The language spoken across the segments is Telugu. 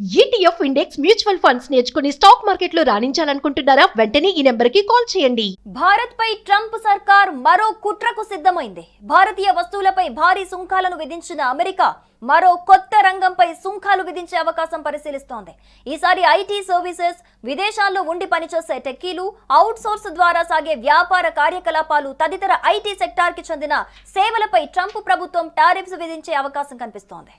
ETF ఇండెక్స్ మ్యూచువల్ ఫండ్స్ నేర్చుకుని స్టాక్ మార్కెట్ లో రాణించాలనుకుంటున్నారా? వెంటనే ఈ నెంబర్ కి కాల్ చేయండి. భారత్ పై ట్రంప్ సర్కార్ మరో కుట్రకు సిద్ధమైంది. భారతీయ వస్తువులపై భారీ సుంకాలను విధించిన అమెరికా మరో కొత్త రంగంపై సుంకాలు విధించే అవకాశం పరిశీలిస్తోంది. ఈసారి ఐటీ సర్వీసెస్, విదేశాల్లో ఉండి పనిచేసే టెక్కీలు, అవుట్ సోర్స్ ద్వారా సాగే వ్యాపార కార్యకలాపాలు తదితర ఐటీ సెక్టార్ కి చెందిన సేవలపై ట్రంప్ ప్రభుత్వం టారిఫ్స్ విధించే అవకాశం కనిపిస్తోంది.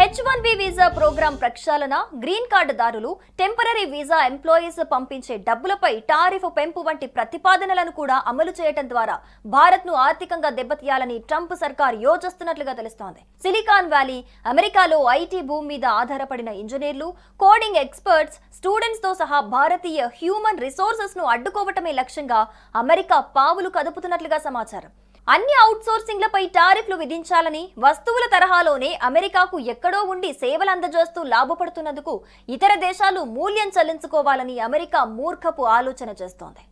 H1B వీసా ప్రోగ్రాం ప్రక్షాళన, గ్రీన్ కార్డు దారులు, టెంపరరీ వీసా ఎంప్లాయీస్ పంపించే డబ్బులపై టారిఫ్ పెంపు వంటి ప్రతిపాదనలను కూడా అమలు చేయడం ద్వారా భారత్ ను ఆర్థికంగా దెబ్బతీయాలని ట్రంప్ సర్కార్ యోచిస్తున్నట్లుగా తెలుస్తోంది. సిలికాన్ వ్యాలీ, అమెరికాలో ఐటీ భూమి మీద ఆధారపడిన ఇంజనీర్లు, కోడింగ్ ఎక్స్పర్ట్స్, స్టూడెంట్స్ తో సహా భారతీయ హ్యూమన్ రిసోర్సెస్ ను అడ్డుకోవటమే లక్ష్యంగా అమెరికా పావులు కదుపుతున్నట్లుగా సమాచారం. అన్ని అవుట్సోర్సింగ్లపై టారిఫ్లు విధించాలని, వస్తువుల తరహాలోనే అమెరికాకు ఎక్కడో ఉండి సేవలు అందజేస్తూ లాభపడుతున్నందుకు ఇతర దేశాలు మూల్యం చెల్లించుకోవాలని అమెరికా మూర్ఖపు ఆలోచన చేస్తోంది.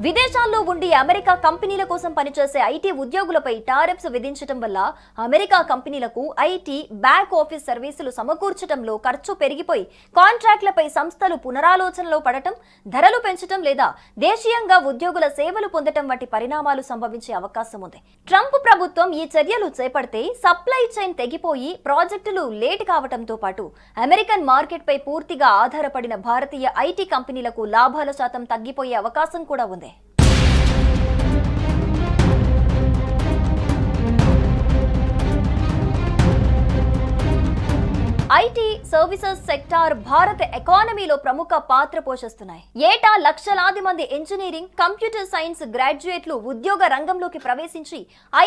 విదేశాల్లో ఉండి అమెరికా కంపెనీల కోసం పనిచేసే ఐటీ ఉద్యోగులపై టారిఫ్స్ విధించడం వల్ల అమెరికా కంపెనీలకు ఐటీ బ్యాక్ ఆఫీస్ సర్వీసులు సమకూర్చడంలో ఖర్చు పెరిగిపోయి కాంట్రాక్ట్లపై సంస్థలు పునరాలోచనలో పడటం, ధరలు పెంచడం లేదా దేశీయంగా ఉద్యోగుల సేవలు పొందటం వంటి పరిణామాలు సంభవించే అవకాశం ఉంది. ట్రంప్ ప్రభుత్వం ఈ చర్యలు చేపడితే సప్లై చైన్ తెగిపోయి ప్రాజెక్టులు లేట్ కావడంతో పాటు అమెరికన్ మార్కెట్ పై పూర్తిగా ఆధారపడిన భారతీయ ఐటీ కంపెనీలకు లాభాల శాతం తగ్గిపోయే అవకాశం కూడా ఉంది. ఐటీ సర్వీసెస్ సెక్టార్ భారత ఎకానమీలో ప్రముఖ పాత్ర పోషిస్తున్నాయి. ఏటా లక్షలాది మంది ఇంజనీరింగ్, కంప్యూటర్ సైన్స్ గ్రాడ్యుయేట్లు ఉద్యోగ రంగంలోకి ప్రవేశించి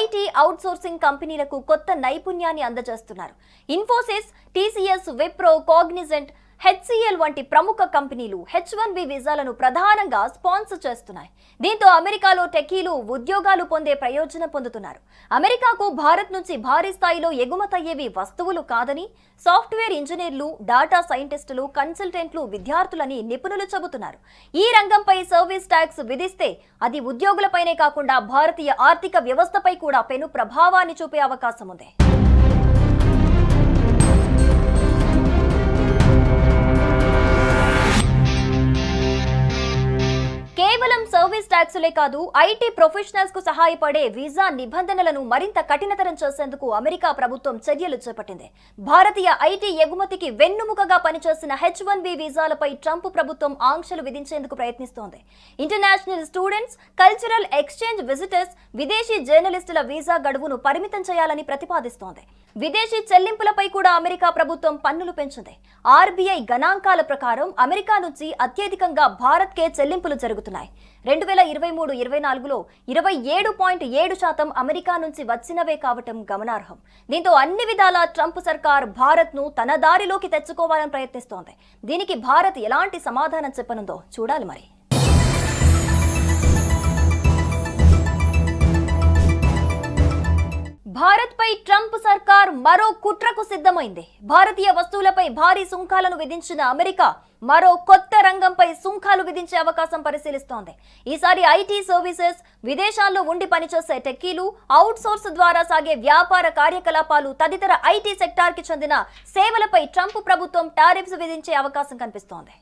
ఐటీ అవుట్సోర్సింగ్ కంపెనీలకు కొత్త నైపుణ్యాన్ని అందజేస్తున్నారు. Infosys, TCS, Wipro, Cognizant, HCL వంటి ప్రముఖ కంపెనీలు H1B వీసాలను ప్రధానంగా స్పాన్సర్ చేస్తున్నాయి. దీంతో అమెరికాలో టెక్కీలు ఉద్యోగాలు పొందే ప్రయోజనం పొందుతున్నారు. అమెరికాకు భారత్ నుంచి భారీ స్థాయిలో ఎగుమతయ్యేవి వస్తువులు కాదని సాఫ్ట్వేర్ ఇంజనీర్లు, డాటా సైంటిస్టులు, కన్సల్టెంట్లు, విద్యార్థులని నిపుణులు చెబుతున్నారు. ఈ రంగంపై సర్వీస్ ట్యాక్స్ విధిస్తే అది ఉద్యోగులపైనే కాకుండా భారతీయ ఆర్థిక వ్యవస్థపై కూడా పెను ప్రభావాన్ని చూపే అవకాశం ఉంది. కేవలం సర్వీస్ ట్యాక్సులే కాదు, ఐటీ ప్రొఫెషనల్స్ కు సహాయపడే వీసా నిబంధనలను మరింత కఠినతరం చేసేందుకు అమెరికా ప్రభుత్వం చర్యలు చేపట్టింది. భారతీయ ఐటీ ఎగుమతికి వెన్నుముకగా పనిచేసిన H1B వీసాలపై ట్రంప్ ప్రభుత్వం ఆంక్షలు విధించేందుకు ప్రయత్నిస్తోంది. International students, cultural exchange visitors, విదేశీ జర్నలిస్టుల వీసా గడువును పరిమితం చేయాలని ప్రతిపాదిస్తోంది. విదేశీ చెల్లింపులపై కూడా అమెరికా ప్రభుత్వం పన్నులు పెంచింది. RBI గణాంకాల ప్రకారం అమెరికా నుంచి అత్యధికంగా భారత్కే చెల్లింపులు జరుగుతున్నాయి. 2023-24లో 27.7% అమెరికా నుంచి వచ్చినవే కావటం గమనార్హం. దీంతో అన్ని విధాలా ట్రంప్ సర్కార్ భారత్ ను తన దారిలోకి తెచ్చుకోవాలని ప్రయత్నిస్తోంది. దీనికి భారత్ ఎలాంటి సమాధానం చెప్పనుందో చూడాలి మరి. భారత్ పై ట్రంప్ సర్కార్ మరో కుట్రకు సిద్ధమైంది. భారతీయ వస్తువులపై భారీ సుంకాలను విధించిన అమెరికా మరో కొత్త రంగంపై సుంకాలు విధించే అవకాశం పరిశీలిస్తోంది. ఈసారి ఐటీ సర్వీసెస్, విదేశాల్లో ఉండి పనిచేసే టెక్కీలు, అవుట్ సోర్స్ ద్వారా సాగే వ్యాపార కార్యకలాపాలు తదితర ఐటీ సెక్టార్ కి చెందిన సేవలపై ట్రంప్ ప్రభుత్వం టారిఫ్స్ విధించే అవకాశం కనిపిస్తోంది.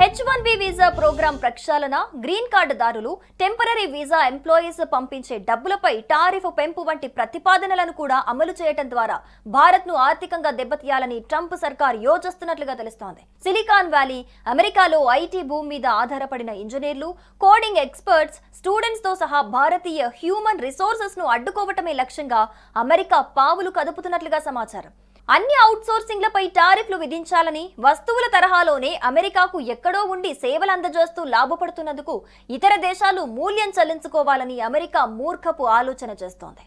H1B వీసా ప్రోగ్రాం ప్రక్షాళన, గ్రీన్ కార్డు దారులు, టెంపరరీ వీసా ఎంప్లాయీస్ పంపించే డబ్బులపై టారిఫ్ పెంపు వంటి ప్రతిపాదనలను కూడా అమలు చేయడం ద్వారా భారత్ ను ఆర్థికంగా దెబ్బతీయాలని ట్రంప్ సర్కార్ యోచిస్తున్నట్లుగా తెలుస్తోంది. సిలికాన్ వ్యాలీ, అమెరికాలో ఐటీ భూమి మీద ఆధారపడిన ఇంజనీర్లు, కోడింగ్ ఎక్స్పర్ట్స్, స్టూడెంట్స్ తో సహా భారతీయ హ్యూమన్ రిసోర్సెస్ ను అడ్డుకోవటమే లక్ష్యంగా అమెరికా పావులు కదుపుతున్నట్లుగా సమాచారం. అన్ని అవుట్సోర్సింగ్లపై టారిఫ్లు విధించాలని, వస్తువుల తరహాలోనే అమెరికాకు ఎక్కడో ఉండి సేవలు అందజేస్తూ లాభపడుతున్నందుకు ఇతర దేశాలు మూల్యం చెల్లించుకోవాలని అమెరికా మూర్ఖపు ఆలోచన చేస్తోంది.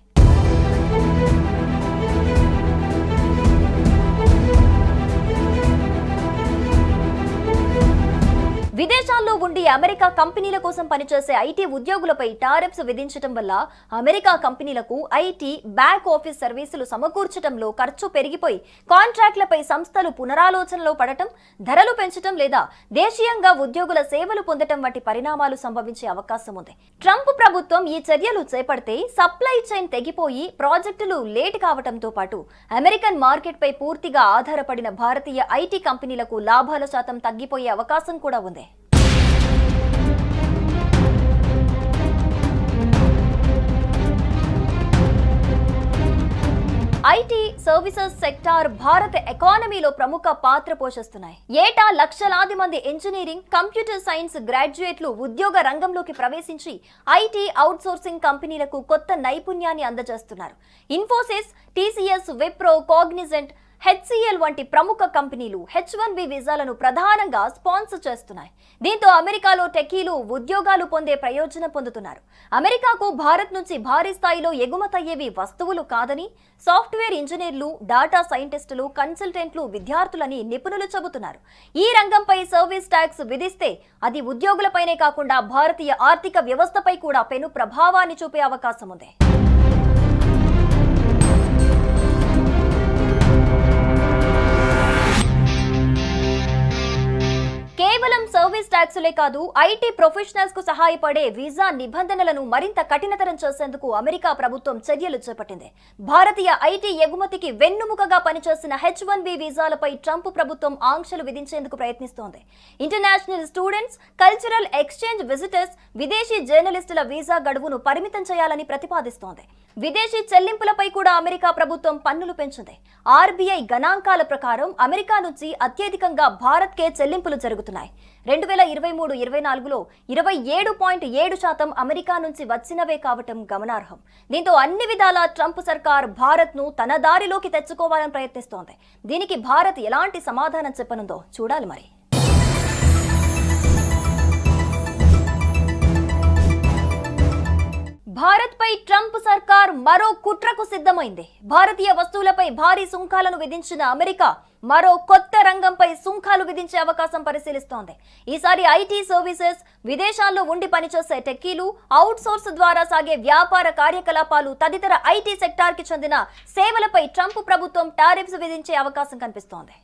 విదేశాల్లో ఉండి అమెరికా కంపెనీల కోసం పనిచేసే ఐటీ ఉద్యోగులపై టారిఫ్స్ విధించడం వల్ల అమెరికా కంపెనీలకు ఐటీ బ్యాక్ ఆఫీస్ సర్వీసులు సమకూర్చడంలో ఖర్చు పెరిగిపోయి కాంట్రాక్ట్లపై సంస్థలు పునరాలోచనలో పడటం, ధరలు పెంచడం లేదా దేశీయంగా ఉద్యోగుల సేవలు పొందటం వంటి పరిణామాలు సంభవించే అవకాశం ఉంది. ట్రంప్ ప్రభుత్వం ఈ చర్యలు చేపడితే సప్లై చైన్ తెగిపోయి ప్రాజెక్టులు లేట్ కావడంతో పాటు అమెరికన్ మార్కెట్పై పూర్తిగా ఆధారపడిన భారతీయ ఐటీ కంపెనీలకు లాభాల శాతం తగ్గిపోయే అవకాశం కూడా ఉంది. ఐటీ సర్వీసెస్ సెక్టార్ భారత ఎకానమీలో ప్రముఖ పాత్ర పోషిస్తున్నాయి. ఏటా లక్షలాది మంది ఇంజనీరింగ్, కంప్యూటర్ సైన్స్ గ్రాడ్యుయేట్లు ఉద్యోగ రంగంలోకి ప్రవేశించి ఐటీ అవుట్సోర్సింగ్ కంపెనీలకు కొత్త నైపుణ్యాన్ని అందజేస్తున్నారు. Infosys, TCS, Wipro, Cognizant, HCl వంటి ప్రముఖ కంపెనీలు H1B వీసాలను ప్రధానంగా స్పాన్సర్ చేస్తున్నాయి. దీంతో అమెరికాలో టెకీలు ఉద్యోగాలు పొందే ప్రయోజనం పొందుతున్నారు. అమెరికాకు భారత్ నుంచి భారీ స్థాయిలో ఎగుమతయ్యేవి వస్తువులు కాదని సాఫ్ట్వేర్ ఇంజనీర్లు, డాటా సైంటిస్టులు, కన్సల్టెంట్లు, విద్యార్థులని నిపుణులు చెబుతున్నారు. ఈ రంగంపై సర్వీస్ ట్యాక్స్ విధిస్తే అది ఉద్యోగులపైనే కాకుండా భారతీయ ఆర్థిక వ్యవస్థపై కూడా పెను ప్రభావాన్ని చూపే అవకాశం ఉంది. కేవలం సర్వీస్ ట్యాక్సులే కాదు, ఐటీ ప్రొఫెషనల్స్ కు సహాయపడే వీసా నిబంధనలను మరింత కఠినతరం చేసేందుకు అమెరికా ప్రభుత్వం చర్యలు చేపట్టింది. భారతీయ ఐటీ ఎగుమతికి వెన్నుముకగా పనిచేసిన H1B వీసాలపై ట్రంప్ ప్రభుత్వం ఆంక్షలు విధించేందుకు ప్రయత్నిస్తోంది. International students, cultural exchange visitors, విదేశీ జర్నలిస్టుల వీసా గడువును పరిమితం చేయాలని ప్రతిపాదిస్తోంది. విదేశీ చెల్లింపులపై కూడా అమెరికా ప్రభుత్వం పన్నులు పెంచింది. ఆర్బీఐ గణాంకాల ప్రకారం అమెరికా నుంచి అత్యధికంగా భారత్కే చెల్లింపులు జరుగుతున్నాయి. 2023-24లో 27.7% అమెరికా నుంచి వచ్చినవే కావటం గమనార్హం. దీంతో అన్ని విధాలా ట్రంప్ సర్కార్ భారత్ ను తన దారిలోకి తెచ్చుకోవాలని ప్రయత్నిస్తోంది. దీనికి భారత్ ఎలాంటి సమాధానం చెప్పనుందో చూడాలి మరి. భారత్ పై ట్రంప్ సర్కార్ మరో కుట్రకు సిద్ధమైంది. భారతీయ వస్తువులపై భారీ సుంకాలను విధించిన అమెరికా మరో కొత్త రంగంపై సుంకాలు విధించే అవకాశం పరిశీలిస్తోంది. ఈసారి ఐటీ సర్వీసెస్, విదేశాల్లో ఉండి పనిచేసే టెక్కీలు, అవుట్సోర్స్ ద్వారా సాగే వ్యాపార కార్యకలాపాలు తదితర ఐటీ సెక్టార్ కి చెందిన సేవలపై ట్రంప్ ప్రభుత్వం టారిఫ్స్ విధించే అవకాశం కనిపిస్తోంది.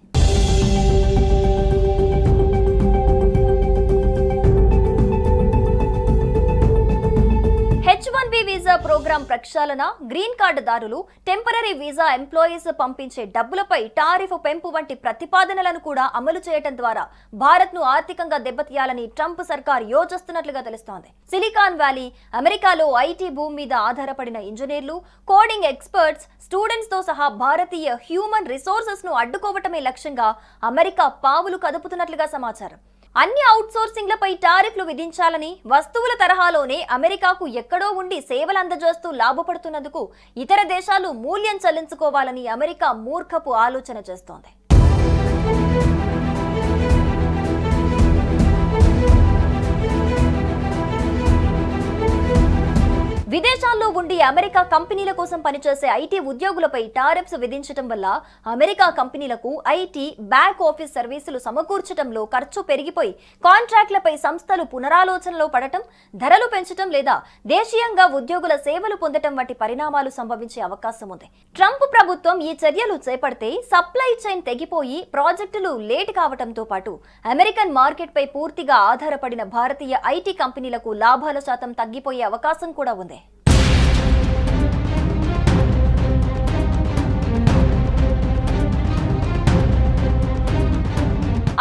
H1B వీసా ప్రోగ్రాం ప్రక్షాళన, గ్రీన్ కార్డుదారులు, టెంపరరీ వీసా ఎంప్లాయీస్ పంపించే డబ్బులపై టారిఫ్ పెంపు వంటి ప్రతిపాదనలను కూడా అమలు చేయడం ద్వారా భారత్ ను ఆర్థికంగా దెబ్బతీయాలని ట్రంప్ సర్కార్ యోచిస్తున్నట్లుగా తెలుస్తోంది. సిలికాన్ వ్యాలీ, అమెరికాలో ఐటీ భూమి మీద ఆధారపడిన ఇంజనీర్లు, కోడింగ్ ఎక్స్పర్ట్స్, స్టూడెంట్స్ తో సహా భారతీయ హ్యూమన్ రిసోర్సెస్ ను అడ్డుకోవటమే లక్ష్యంగా అమెరికా పావులు కదుపుతున్నట్లుగా సమాచారం. అన్ని అవుట్సోర్సింగ్లపై టారిఫ్లు విధించాలని, వస్తువుల తరహాలోనే అమెరికాకు ఎక్కడో ఉండి సేవలు అందజేస్తూ లాభపడుతున్నందుకు ఇతర దేశాలు మూల్యం చెల్లించుకోవాలని అమెరికా మూర్ఖపు ఆలోచన చేస్తోంది. విదేశాల్లో ఉండి అమెరికా కంపెనీల కోసం పనిచేసే ఐటీ ఉద్యోగులపై టారిఫ్స్ విధించడం వల్ల అమెరికా కంపెనీలకు ఐటీ బ్యాక్ ఆఫీస్ సర్వీసులు సమకూర్చడంలో ఖర్చు పెరిగిపోయి కాంట్రాక్ట్లపై సంస్థలు పునరాలోచనలో పడటం, ధరలు పెంచడం లేదా దేశీయంగా ఉద్యోగుల సేవలు పొందటం వంటి పరిణామాలు సంభవించే అవకాశం ఉంది. ట్రంప్ ప్రభుత్వం ఈ చర్యలు చేపడితే సప్లై చైన్ తెగిపోయి ప్రాజెక్టులు లేట్ కావడంతో పాటు అమెరికన్ మార్కెట్పై పూర్తిగా ఆధారపడిన భారతీయ ఐటీ కంపెనీలకు లాభాల శాతం తగ్గిపోయే అవకాశం కూడా ఉంది.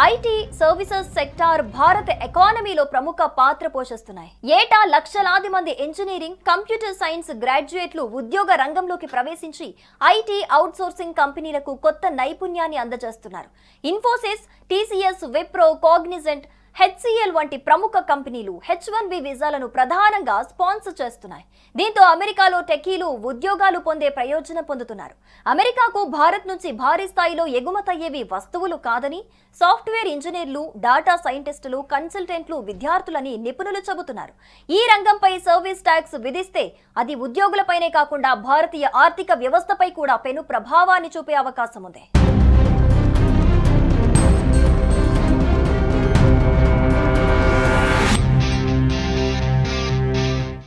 ఐటీ సర్వీసెస్ సెక్టార్ భారత ఎకానమీలో ప్రముఖ పాత్ర పోషిస్తున్నాయి. ఏటా లక్షలాది మంది ఇంజనీరింగ్, కంప్యూటర్ సైన్స్ గ్రాడ్యుయేట్లు ఉద్యోగ రంగంలోకి ప్రవేశించి ఐటీ అవుట్సోర్సింగ్ కంపెనీలకు కొత్త నైపుణ్యాన్ని అందజేస్తున్నారు. Infosys, TCS, Wipro, Cognizant, HCl వంటి ప్రముఖ కంపెనీలు H1B వీసాలను ప్రధానంగా స్పాన్సర్ చేస్తున్నాయి. దీంతో అమెరికాలో టెకీలు ఉద్యోగాలు పొందే ప్రయోజనం పొందుతున్నారు. అమెరికాకు భారత్ నుంచి భారీ స్థాయిలో ఎగుమతయ్యేవి వస్తువులు కాదని సాఫ్ట్వేర్ ఇంజనీర్లు, డాటా సైంటిస్టులు, కన్సల్టెంట్లు, విద్యార్థులని నిపుణులు చెబుతున్నారు. ఈ రంగంపై సర్వీస్ ట్యాక్స్ విధిస్తే అది ఉద్యోగులపైనే కాకుండా భారతీయ ఆర్థిక వ్యవస్థపై కూడా పెను ప్రభావాన్ని చూపే అవకాశం ఉంది.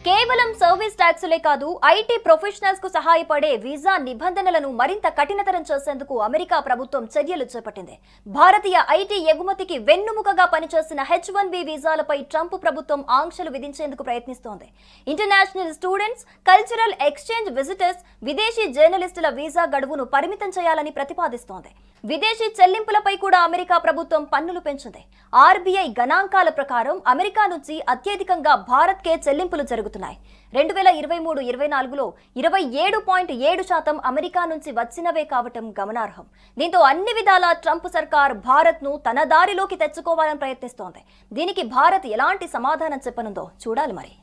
కేవలం సర్వీస్ ట్యాక్సులే కాదు, ఐటీ ప్రొఫెషనల్స్ కు సహాయపడే వీసా నిబంధనలను మరింత కఠినతరం చేసేందుకు అమెరికా ప్రభుత్వం చర్యలు చేపట్టింది. భారతీయ ఐటీ ఎగుమతికి వెన్నుముకగా పనిచేసిన H-1B వీసాలపై ట్రంప్ ప్రభుత్వం ఆంక్షలు విధించేందుకు ప్రయత్నిస్తోంది. International students, cultural exchange visitors, విదేశీ జర్నలిస్టుల వీసా గడువును పరిమితం చేయాలని ప్రతిపాదిస్తోంది. విదేశీ చెల్లింపులపై కూడా అమెరికా ప్రభుత్వం పన్నులు పెంచింది. ఆర్బీఐ గణాంకాల ప్రకారం అమెరికా నుంచి అత్యధికంగా భారత్కే చెల్లింపులు జరుగుతున్నాయి. 2023-24లో 27.7% అమెరికా నుంచి వచ్చినవే కావటం గమనార్హం. దీంతో అన్ని విధాలా ట్రంప్ సర్కార్ భారత్ను తన దారిలోకి తెచ్చుకోవాలని ప్రయత్నిస్తోంది. దీనికి భారత్ ఎలాంటి సమాధానం చెప్పనుందో చూడాలి మరి.